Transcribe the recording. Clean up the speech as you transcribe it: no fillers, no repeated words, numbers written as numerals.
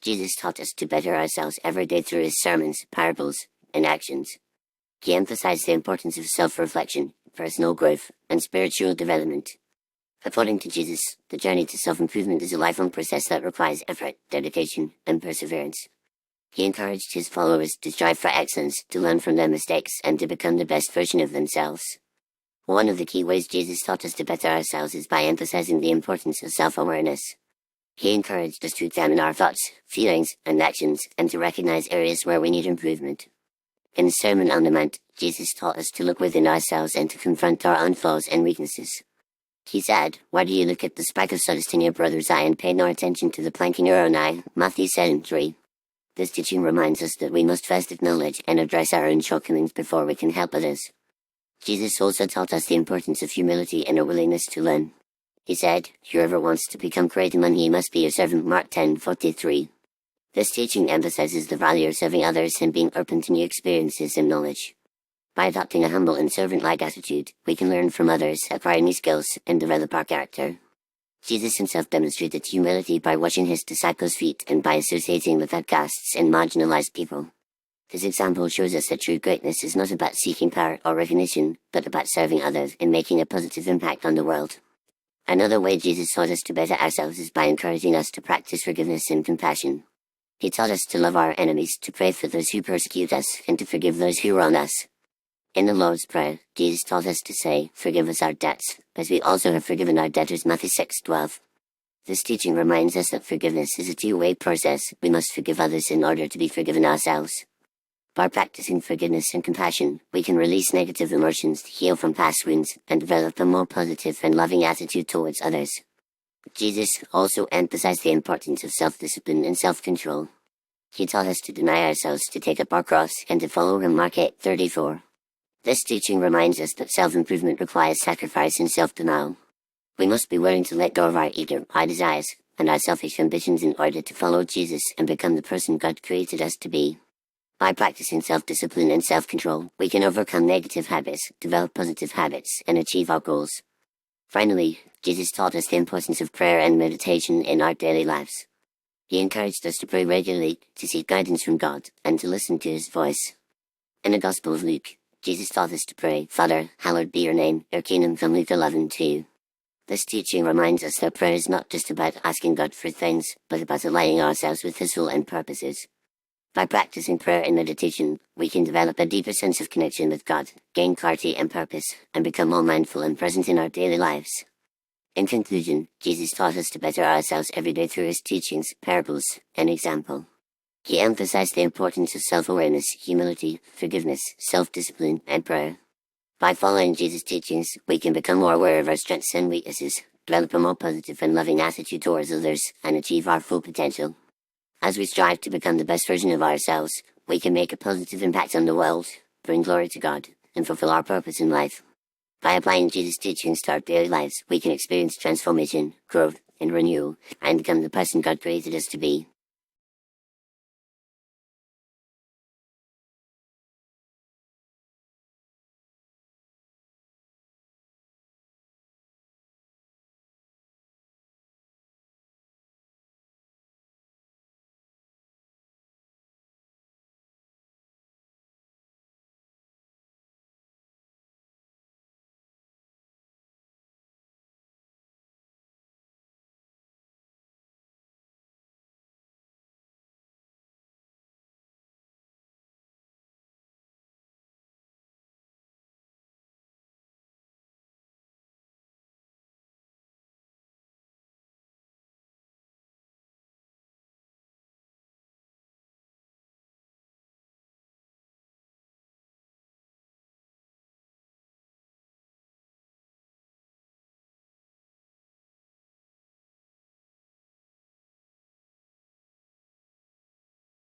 Jesus taught us to better ourselves every day through his sermons, parables, and actions. He emphasized the importance of self-reflection, personal growth, and spiritual development. According to Jesus, the journey to self-improvement is a lifelong process that requires effort, dedication, and perseverance. He encouraged his followers to strive for excellence, to learn from their mistakes, and to become the best version of themselves. One of the key ways Jesus taught us to better ourselves is by emphasizing the importance of self-awareness. He encouraged us to examine our thoughts, feelings, and actions, and to recognize areas where we need improvement. In the Sermon on the Mount, Jesus taught us to look within ourselves and to confront our own flaws and weaknesses. He said, "Why do you look at the speck of sawdust in your brother's eye and pay no attention to the plank in your own eye?" Matthew 7:3. This teaching reminds us that we must first acknowledge and address our own shortcomings before we can help others. Jesus also taught us the importance of humility and a willingness to learn. He said, "Whoever wants to become great among you must be your servant." Mark 10:43. This teaching emphasizes the value of serving others and being open to new experiences and knowledge. By adopting a humble and servant-like attitude, we can learn from others, acquire new skills, and develop our character. Jesus himself demonstrated humility by washing his disciples' feet and by associating with outcasts and marginalized people. This example shows us that true greatness is not about seeking power or recognition, but about serving others and making a positive impact on the world. Another way Jesus taught us to better ourselves is by encouraging us to practice forgiveness and compassion. He taught us to love our enemies, to pray for those who persecute us, and to forgive those who wrong us. In the Lord's Prayer, Jesus taught us to say, "Forgive us our debts, as we also have forgiven our debtors." Matthew 6:12. This teaching reminds us that forgiveness is a two-way process. We must forgive others in order to be forgiven ourselves. By practicing forgiveness and compassion, we can release negative emotions, heal from past wounds, and develop a more positive and loving attitude towards others. Jesus also emphasized the importance of self-discipline and self-control. He taught us to deny ourselves, to take up our cross, and to follow him. Mark 8:34. This teaching reminds us that self-improvement requires sacrifice and self-denial. We must be willing to let go of our ego, our desires, and our selfish ambitions in order to follow Jesus and become the person God created us to be. By practicing self-discipline and self-control, we can overcome negative habits, develop positive habits, and achieve our goals. Finally, Jesus taught us the importance of prayer and meditation in our daily lives. He encouraged us to pray regularly, to seek guidance from God, and to listen to his voice. In the Gospel of Luke, Jesus taught us to pray, "Father, hallowed be your name, your kingdom come." Luke 11:2. This teaching reminds us that prayer is not just about asking God for things, but about aligning ourselves with his will and purposes. By practicing prayer and meditation, we can develop a deeper sense of connection with God, gain clarity and purpose, and become more mindful and present in our daily lives. In conclusion, Jesus taught us to better ourselves every day through his teachings, parables, and example. He emphasized the importance of self-awareness, humility, forgiveness, self-discipline, and prayer. By following Jesus' teachings, we can become more aware of our strengths and weaknesses, develop a more positive and loving attitude towards others, and achieve our full potential. As we strive to become the best version of ourselves, we can make a positive impact on the world, bring glory to God, and fulfill our purpose in life. By applying Jesus' teachings to our daily lives, we can experience transformation, growth, and renewal, and become the person God created us to be.